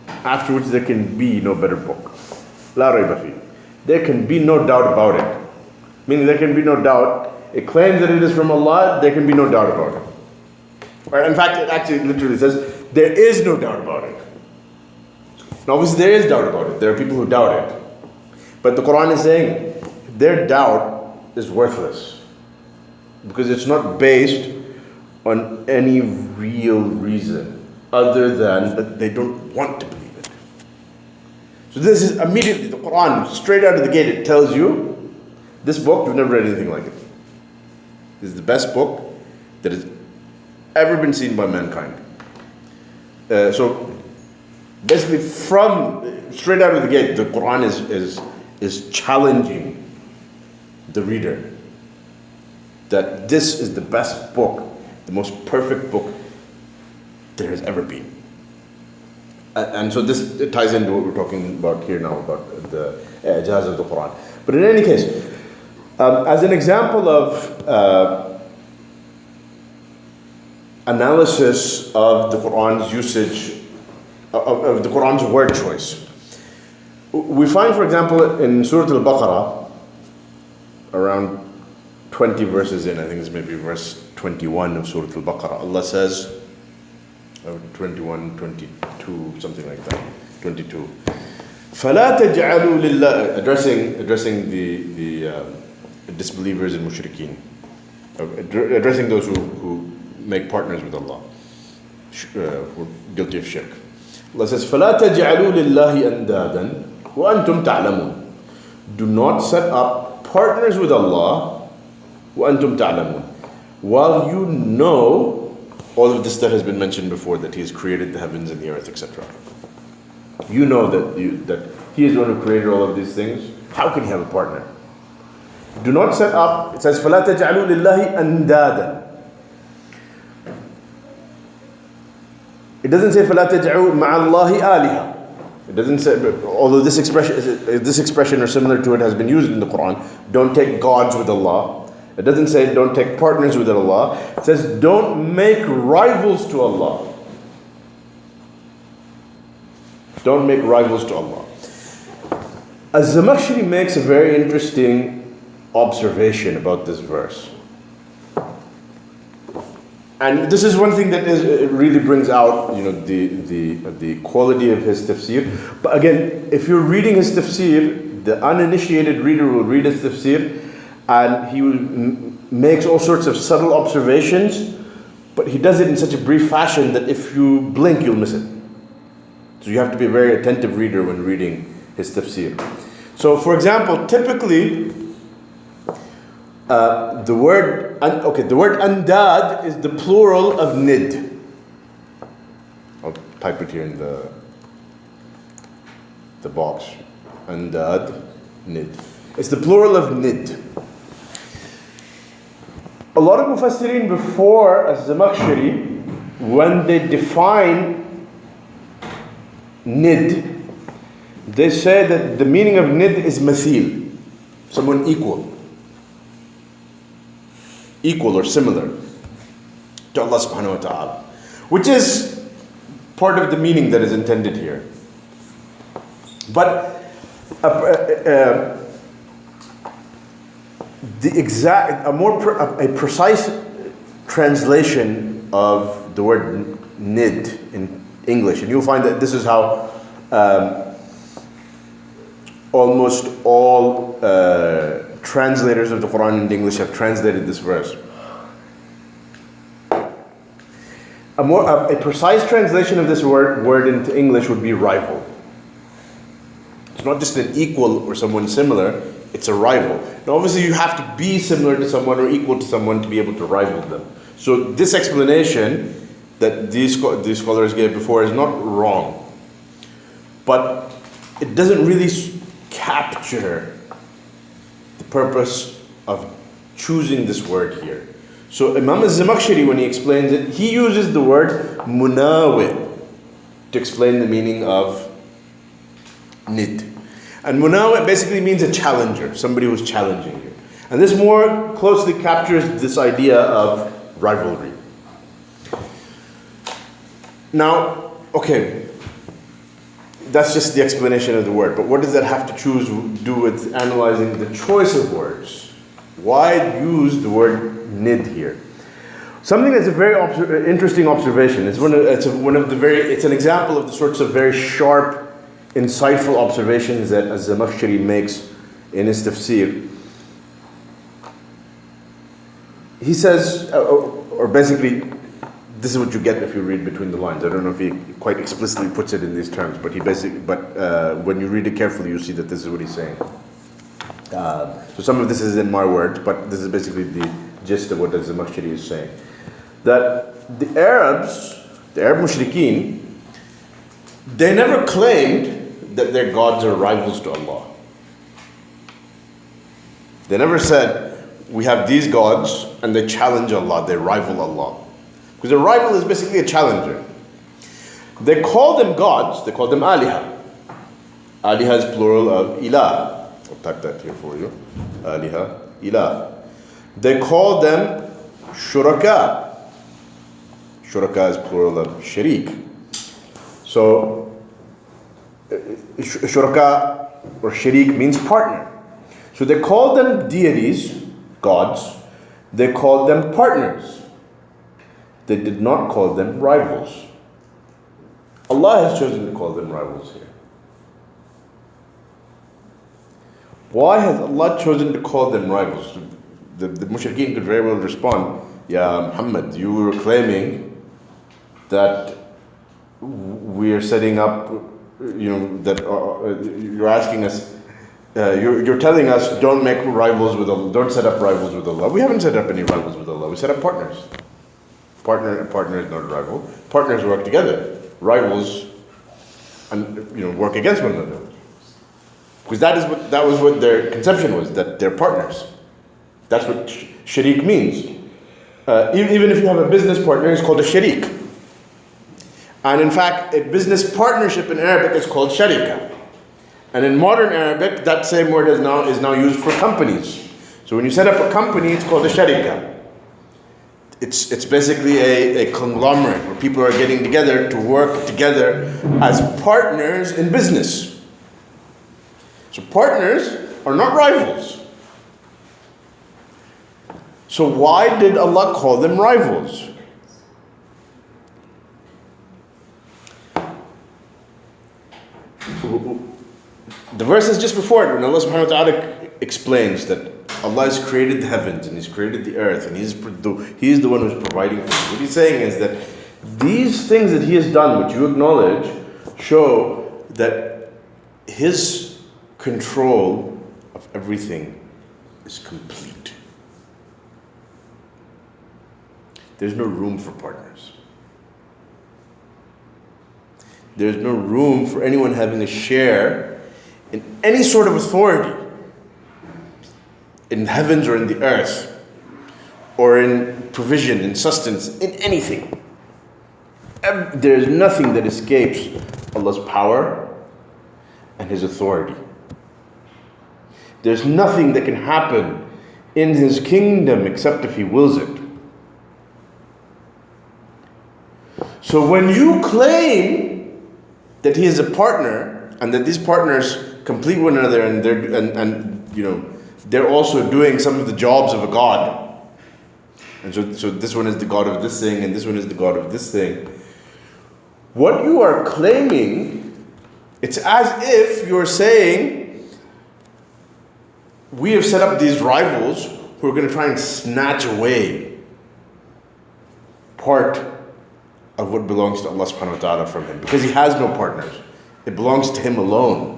[SPEAKER 1] after which there can be no better book. لَا رَيْبَ فِيهِ. There can be no doubt about it. Meaning there can be no doubt. It claims that it is from Allah, there can be no doubt about it. Right? In fact, it actually literally says, there is no doubt about it. Now obviously there is doubt about it. There are people who doubt it. But the Quran is saying, their doubt is worthless. Because it's not based on any real reason other than that they don't want to believe it. So this is immediately the Quran, straight out of the gate, it tells you, this book, you've never read anything like it. This is the best book that has ever been seen by mankind. So basically from straight out of the gate, the Quran is challenging the reader that this is the best book, the most perfect book there has ever been. And so this it ties into what we're talking about here now, about the ijaz of the Quran. But in any case, as an example of analysis of the Quran's usage, of the Quran's word choice, we find, for example, in Surah Al-Baqarah, around 20 verses in, I think it's maybe verse 21 of Surah Al-Baqarah, Allah says, 21, 22, something like that, 22. فَلَا تَجْعَلُوا لِلَّهِ, addressing the disbelievers and mushrikeen, addressing those who make partners with Allah, who are guilty of shirk. Allah says, فَلَا تَجْعَلُوا لِلَّهِ أَنْدَادًا وَأَنْتُمْ تَعْلَمُونَ. Do not set up partners with Allah, وَأَنْتُمْ تَعْلَمُونَ, while you know all of this that has been mentioned before, that He has created the heavens and the earth, etc. You know that He is the one who created all of these things. How can He have a partner? Do not set up, it says, فَلَا تَجْعَلُوا لِلَّهِ أَنْدَادًا. It doesn't say فَلَا تَجْعَلُوا مَعَ اللَّهِ آلِهَةً. It doesn't say, although this expression or similar to it has been used in the Quran, don't take gods with Allah. It doesn't say don't take partners with Allah. It says don't make rivals to Allah. Don't make rivals to Allah. Az-Zamakhshari makes a very interesting observation about this verse. And this is one thing that it really brings out, the quality of his tafsir. But again, if you're reading his tafsir, the uninitiated reader will read his tafsir, and he makes all sorts of subtle observations, but he does it in such a brief fashion that if you blink, you'll miss it. So you have to be a very attentive reader when reading his tafsir. So, for example, typically, the word andad is the plural of nid. I'll type it here in the box. Andad, nid. It's the plural of nid. A lot of Mufassirin before Az-Zamakhshari, when they define nid, they say that the meaning of nid is mathil, someone equal or similar to Allah subhanahu wa ta'ala, which is part of the meaning that is intended here. But a precise translation of the word nid in English, and you'll find that this is how almost all translators of the Quran in English have translated this verse. A precise translation of this word into English would be rival. It's not just an equal or someone similar, it's a rival. Now obviously you have to be similar to someone or equal to someone to be able to rival them. So this explanation that these scholars gave before is not wrong, but it doesn't really capture the purpose of choosing this word here. So Imam Az-Zamakhshari, when he explains it, he uses the word munawi to explain the meaning of nid. And munawi basically means a challenger, somebody who's challenging you. And this more closely captures this idea of rivalry. Now, okay, that's just the explanation of the word, but what does that have to do with analyzing the choice of words? Why use the word nid here? Something that's a very interesting observation. It's an example of the sorts of very sharp, insightful observations that Az-Zamakhshari makes in his tafsir. He says, or basically, this is what you get if you read between the lines. I don't know if he quite explicitly puts it in these terms, but when you read it carefully, you see that this is what he's saying. So some of this is in my words, but this is basically the gist of what Az-Zamakhshari is saying. That the Arab mushrikeen, they never claimed that their gods are rivals to Allah. They never said, we have these gods and they challenge Allah, they rival Allah. Because a rival is basically a challenger. They call them gods, they call them aliha. Aliha is plural of ilah. I'll type that here for you. Aliha, ilah. They call them shuraka. Shuraka is plural of sharik. So, shuraka or sharik means partner. So they called them deities, gods. They called them partners. They did not call them rivals. Allah has chosen to call them rivals here. Why has Allah chosen to call them rivals? The mushrikeen could very well respond, Ya Muhammad, you were claiming that we are setting up, that you're asking us, you're telling us don't make rivals with Allah, don't set up rivals with Allah. We haven't set up any rivals with Allah, we set up partners. Partner is not a rival. Partners work together. Rivals work against one another. Because that was what their conception was, that they're partners. That's what sharik means. Even if you have a business partner, it's called a sharik. And in fact, a business partnership in Arabic is called sharika. And in modern Arabic, that same word is now used for companies. So when you set up a company, it's called a sharika. It's basically a conglomerate where people are getting together to work together as partners in business. So partners are not rivals. So why did Allah call them rivals? The verses just before it, when Allah subhanahu wa ta'ala explains that Allah has created the heavens and He's created the earth and He is the one who's providing for you. What He's saying is that these things that He has done, which you acknowledge, show that His control of everything is complete. There's no room for partners. There's no room for anyone having a share in any sort of authority in heavens or in the earth, or in provision, in sustenance, in anything. There's nothing that escapes Allah's power and His authority. There's nothing that can happen in His kingdom except if He wills it. So when you claim that He is a partner and that these partners complete one another and they're also doing some of the jobs of a god, and so this one is the god of this thing and this one is the god of this thing, what you are claiming, it's as if you're saying, we have set up these rivals who are going to try and snatch away part of what belongs to Allah subhanahu wa ta'ala from Him, because He has no partners. It belongs to Him alone.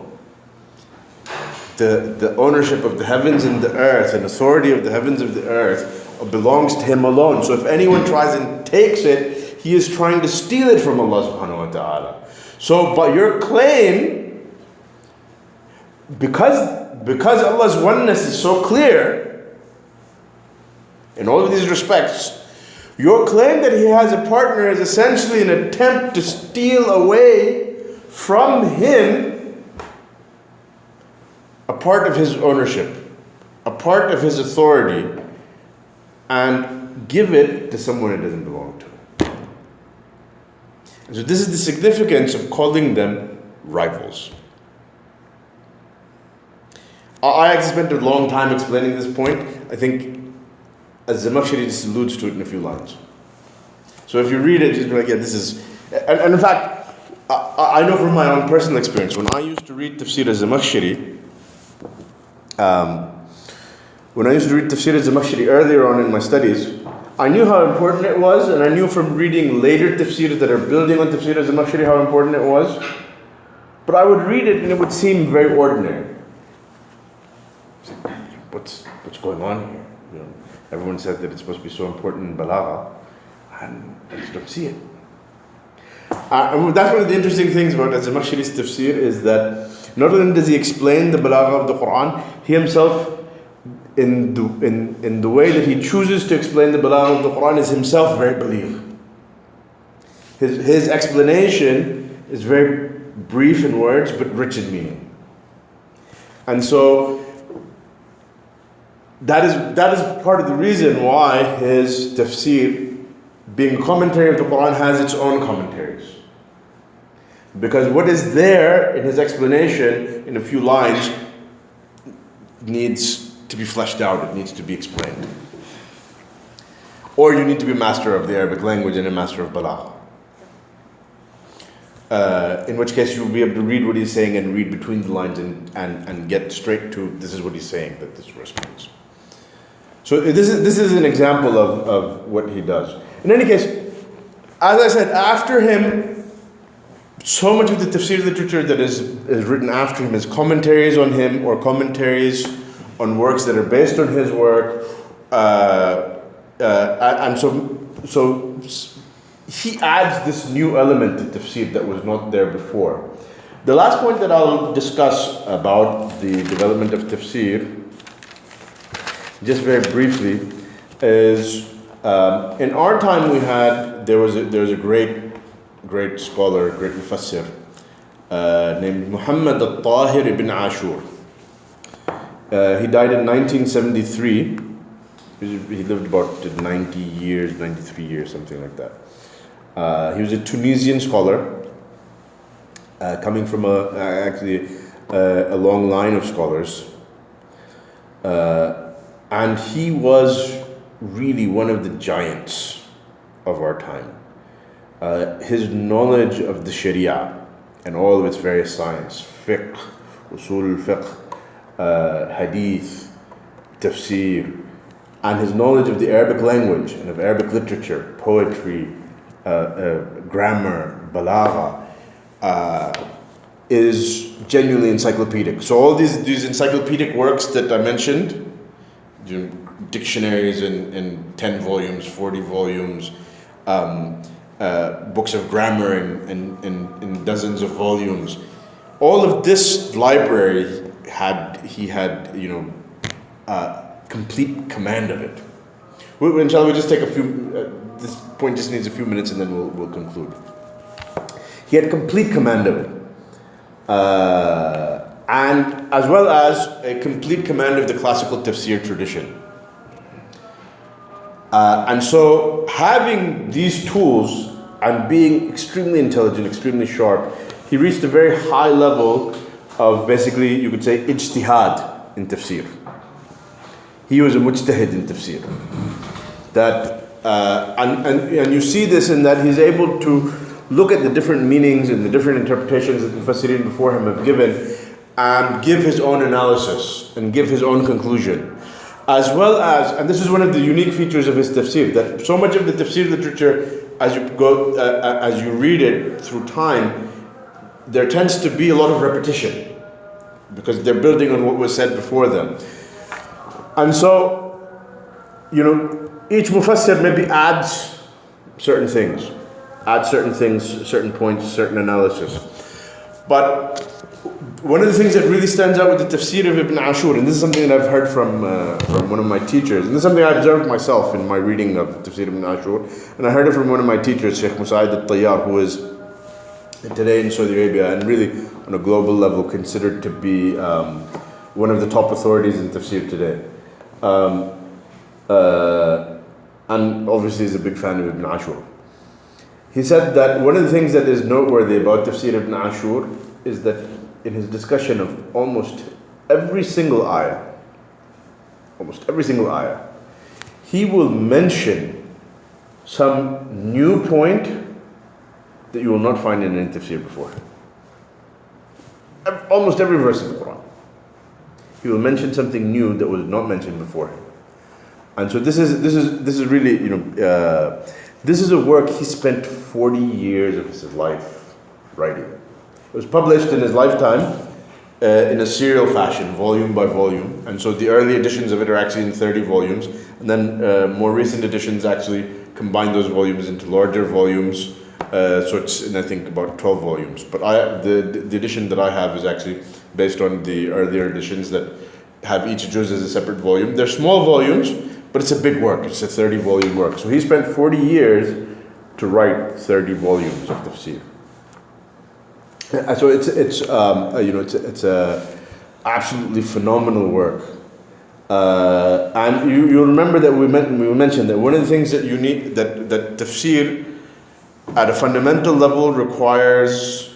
[SPEAKER 1] The ownership of the heavens and the earth and authority of the heavens and the earth belongs to Him alone. So if anyone tries and takes it, he is trying to steal it from Allah subhanahu wa ta'ala. So but your claim, because Allah's oneness is so clear in all of these respects, your claim that He has a partner is essentially an attempt to steal away from Him a part of His ownership, a part of His authority, and give it to someone it doesn't belong to. And so this is the significance of calling them rivals. I actually spent a long time explaining this point. I think Az-Zamakhshari just alludes to it in a few lines. So if you read it, just be like, yeah, this is... And in fact, I know from my own personal experience, when I used to read Tafsir Az-Zamakhshari, earlier on in my studies, I knew how important it was, and I knew from reading later tafsirs that are building on Tafsir Az-Zamakhshari how important it was. But I would read it and it would seem very ordinary. What's going on here? Everyone said that it's supposed to be so important in balagha, and I just don't see it. That's one of the interesting things about Az-Zamakhshari's tafsir, is that not only does he explain the balagha of the Quran, he himself, in the way that he chooses to explain the balagha of the Quran, is himself very baligh. His explanation is very brief in words but rich in meaning. And so that is part of the reason why his tafsir, being a commentary of the Quran, has its own commentaries. Because what is there in his explanation in a few lines needs to be fleshed out, it needs to be explained. Or you need to be a master of the Arabic language and a master of balagh. In which case you'll be able to read what he's saying and read between the lines and get straight to this is what he's saying, that this verse means. So this is an example of what he does. In any case, as I said, after him, so much of the tafsir literature that is written after him is commentaries on him or commentaries on works that are based on his work. And so he adds this new element to tafsir that was not there before. The last point that I'll discuss about the development of tafsir, just very briefly, is in our time there was a great scholar, great mufassir named Muhammad al-Tahir ibn Ashur. He died in 1973. He lived about 90 years, 93 years, something like that. He was a Tunisian scholar, coming from a long line of scholars. And he was really one of the giants of our time. His knowledge of the Sharia and all of its various science, fiqh, usul fiqh, hadith, tafsir, and his knowledge of the Arabic language and of Arabic literature, poetry, grammar, balagha, is genuinely encyclopedic. So all these encyclopedic works that I mentioned, dictionaries in 10 volumes, 40 volumes, books of grammar in dozens of volumes, all of this library he had complete command of it. Inshallah, we'll just take a few. This point just needs a few minutes, and then we'll conclude. He had complete command of it, and as well as a complete command of the classical tafsir tradition. And so, having these tools and being extremely intelligent, extremely sharp, he reached a very high level of, basically, you could say, ijtihad in tafsir. He was a mujtahid in tafsir. And you see this in that he's able to look at the different meanings and the different interpretations that the Mufassirin before him have given and give his own analysis and give his own conclusion. As well as, and this is one of the unique features of his tafsir, that so much of the tafsir literature, as you read it through time, there tends to be a lot of repetition because they're building on what was said before them. And so, each mufassir maybe adds certain things, certain points, certain analysis. But one of the things that really stands out with the tafsir of Ibn Ashur, and this is something that I've heard from one of my teachers, and this is something I observed myself in my reading of tafsir Ibn Ashur, and I heard it from one of my teachers, Sheikh Musa'id al-Tayyar, who is today in Saudi Arabia and really on a global level considered to be one of the top authorities in tafsir today. And obviously is a big fan of Ibn Ashur. He said that one of the things that is noteworthy about Tafsir Ibn Ashur is that in his discussion of almost every single ayah, he will mention some new point that you will not find in any tafsir before. Almost every verse of the Quran, he will mention something new that was not mentioned before. And so this is really, this is a work he spent 40 years of his life writing. It was published in his lifetime in a serial fashion, volume by volume. And so the early editions of it are actually in 30 volumes. And then more recent editions actually combine those volumes into larger volumes. So it's in, I think, about 12 volumes. But the edition that I have is actually based on the earlier editions that have each juz as a separate volume. They're small volumes, but it's a big work. It's a 30-volume work. So he spent 40 years to write 30 volumes of tafsir. So it's a absolutely phenomenal work. And you remember that we mentioned that one of the things that you need, that tafsir at a fundamental level requires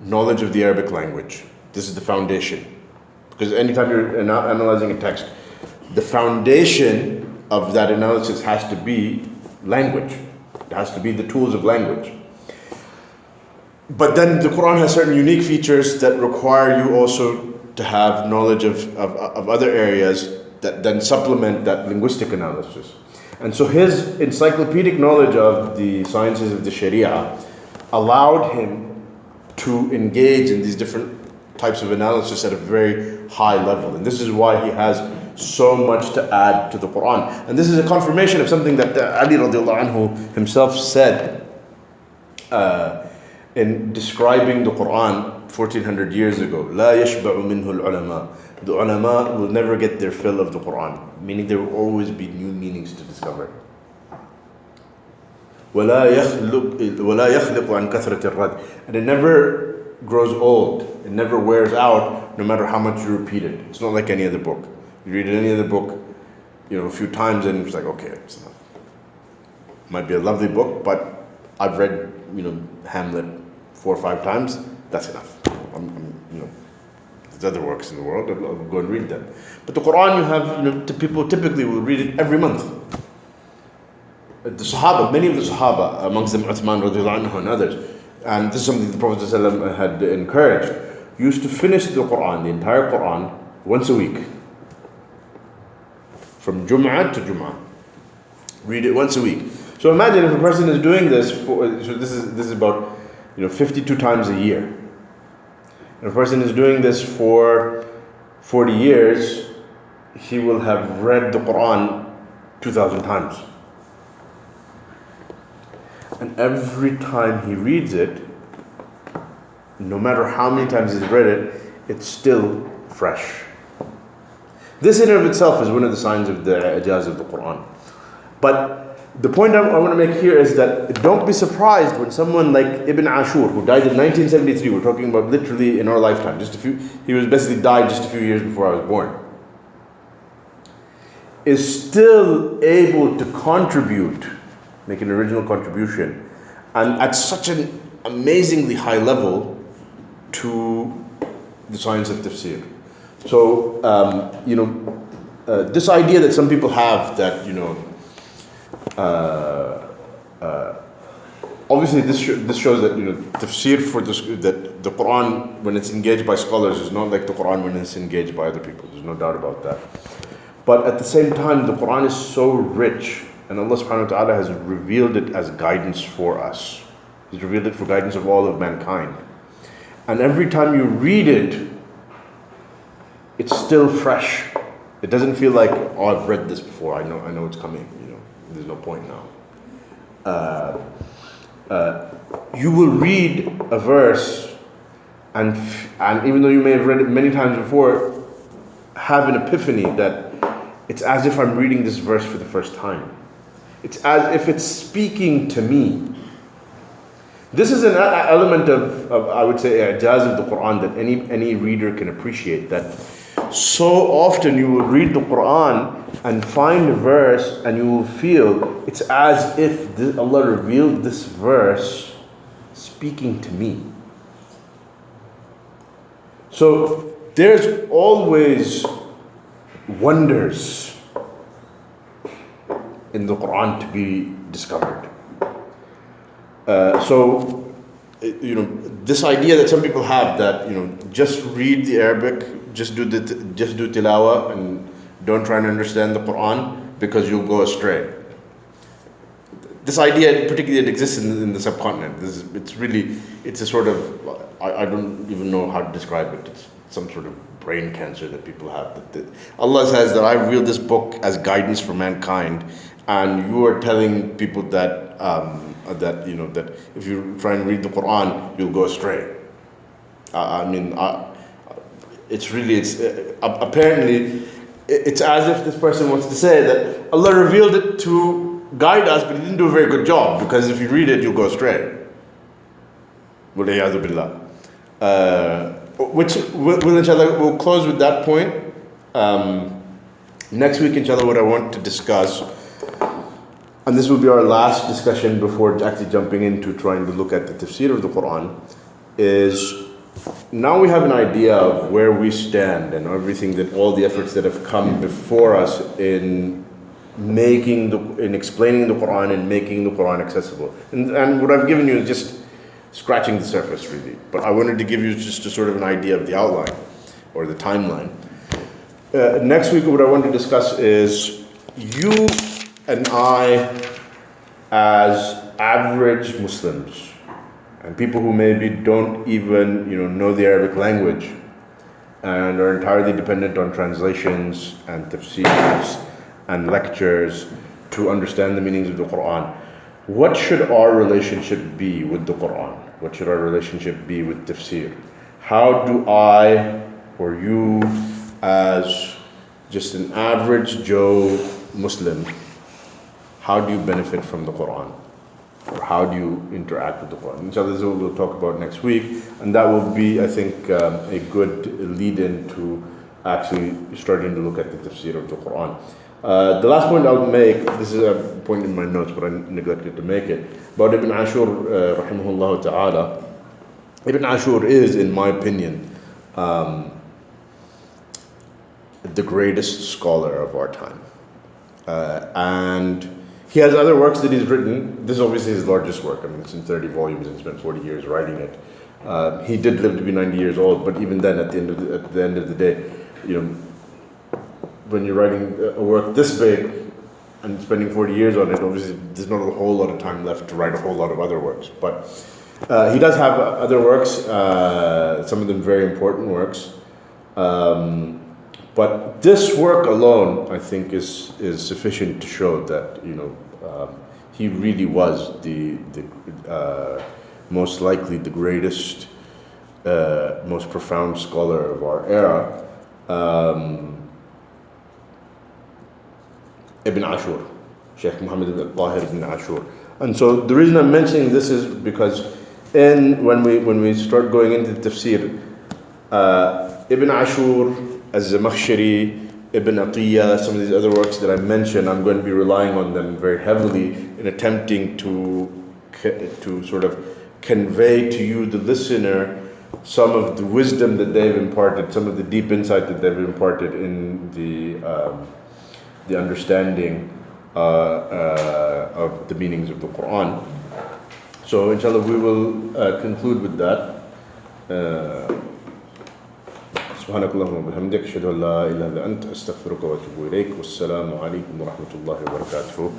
[SPEAKER 1] knowledge of the Arabic language. This is the foundation. Because anytime you're analyzing a text, the foundation of that analysis has to be language. It has to be the tools of language. But then the Quran has certain unique features that require you also to have knowledge of other areas that then supplement that linguistic analysis. And so his encyclopedic knowledge of the sciences of the Sharia allowed him to engage in these different types of analysis at a very high level. And this is why he has so much to add to the Quran. And this is a confirmation of something that Ali radiallahu anhu himself said in describing the Quran 1400 years ago. لا يشبع منه العلماء. The ulama will never get their fill of the Quran, meaning there will always be new meanings to discover. ولا يخلق عن كثرة الرد. And it never grows old. It never wears out, no matter how much you repeat it. It's not like any other book. You read any other book, a few times, and it's like, okay, it's enough. Might be a lovely book, but I've read, Hamlet 4 or 5 times. That's enough. There's other works in the world. I'll go and read them. But the Quran, you have, people typically will read it every month. The Sahaba, many of the Sahaba, amongst them Uthman radiallahu anhu and others, and this is something the Prophet ﷺ had encouraged, used to finish the Quran, the entire Quran, once a week. From Jum'ah to Jum'ah. Read it once a week. So imagine if a person is doing this this is about 52 times a year. And if a person is doing this for 40 years, he will have read the Quran 2,000 times. And every time he reads it, no matter how many times he's read it, it's still fresh. This in and of itself is one of the signs of the ijaz of the Quran. But the point I want to make here is that don't be surprised when someone like Ibn Ashur, who died in 1973, we're talking about literally in our lifetime, he was basically died just a few years before I was born, is still able to contribute, make an original contribution, and at such an amazingly high level to the science of tafsir. So, this idea that some people have that, obviously this shows that, tafsir that the Quran, when it's engaged by scholars, is not like the Quran when it's engaged by other people. There's no doubt about that. But at the same time, the Quran is so rich, and Allah subhanahu wa ta'ala has revealed it as guidance for us. He's revealed it for guidance of all of mankind. And every time you read it, it's still fresh. It doesn't feel like, oh, I've read this before. I know it's coming. There's no point now. You will read a verse, and even though you may have read it many times before, have an epiphany that it's as if I'm reading this verse for the first time. It's as if it's speaking to me. This is an element of I would say, ijaz of the Quran that any reader can appreciate. That so often you will read the Quran and find a verse and you will feel it's as if Allah revealed this verse speaking to me. So there's always wonders in the Quran to be discovered. This idea that some people have that just read the Arabic, just do tilawah, and don't try and understand the Quran because you'll go astray. This idea, particularly, it exists in the subcontinent. It's a sort of, I don't even know how to describe it. It's some sort of brain cancer that people have. Allah says that I revealed this book as guidance for mankind, and you are telling people that that if you try and read the Quran, you'll go astray. Apparently, it's as if this person wants to say that Allah revealed it to guide us, but he didn't do a very good job, because if you read it, you'll go astray. وَلِيَعْذُ بِاللَّهِ. Which inshallah, we'll close with that point. Next week, inshallah, what I want to discuss, and this will be our last discussion before actually jumping into trying to look at the tafsir of the Quran, is now we have an idea of where we stand and everything, that all the efforts that have come before us in explaining the Quran and making the Quran accessible. And what I've given you is just scratching the surface, really. But I wanted to give you just a sort of an idea of the outline or the timeline. Next week, what I want to discuss is you and I, as average Muslims, and people who maybe don't even know the Arabic language and are entirely dependent on translations and tafsirs and lectures to understand the meanings of the Quran. What should our relationship be with the Quran? What should our relationship be with tafsir? How do I or you, as just an average Joe Muslim, how do you benefit from the Quran? Or how do you interact with the Quran? Inshallah, this is what we'll talk about next week, and that will be, I think, a good lead-in to actually starting to look at the tafsir of the Quran. The last point I'll make, this is a point in my notes, but I neglected to make it, about Ibn Ashur, rahimahullah ta'ala. Ibn Ashur is, in my opinion, the greatest scholar of our time. And he has other works that he's written. This is obviously his largest work. I mean, it's in 30 volumes and he spent 40 years writing it. He did live to be 90 years old, but even then, at the end of the day, when you're writing a work this big and spending 40 years on it, obviously there's not a whole lot of time left to write a whole lot of other works. But he does have other works, some of them very important works. But this work alone, I think, is sufficient to show that he really was the most likely the greatest, most profound scholar of our era. Ibn Ashur, Sheikh Muhammad ibn Tahir ibn Ashur. And so the reason I'm mentioning this is because when we start going into the tafsir, Ibn Ashur, Az-Zamakhshari, Ibn Atiyya, some of these other works that I mentioned, I'm going to be relying on them very heavily in attempting to sort of convey to you, the listener, some of the wisdom that they've imparted, some of the deep insight that they've imparted in the understanding of the meanings of the Quran. So inshallah, we will conclude with that. سبحانك اللهم وبحمدك أشهد أن لا إله إلا أنت أستغفرك وأتوب إليك والسلام عليكم ورحمة الله وبركاته.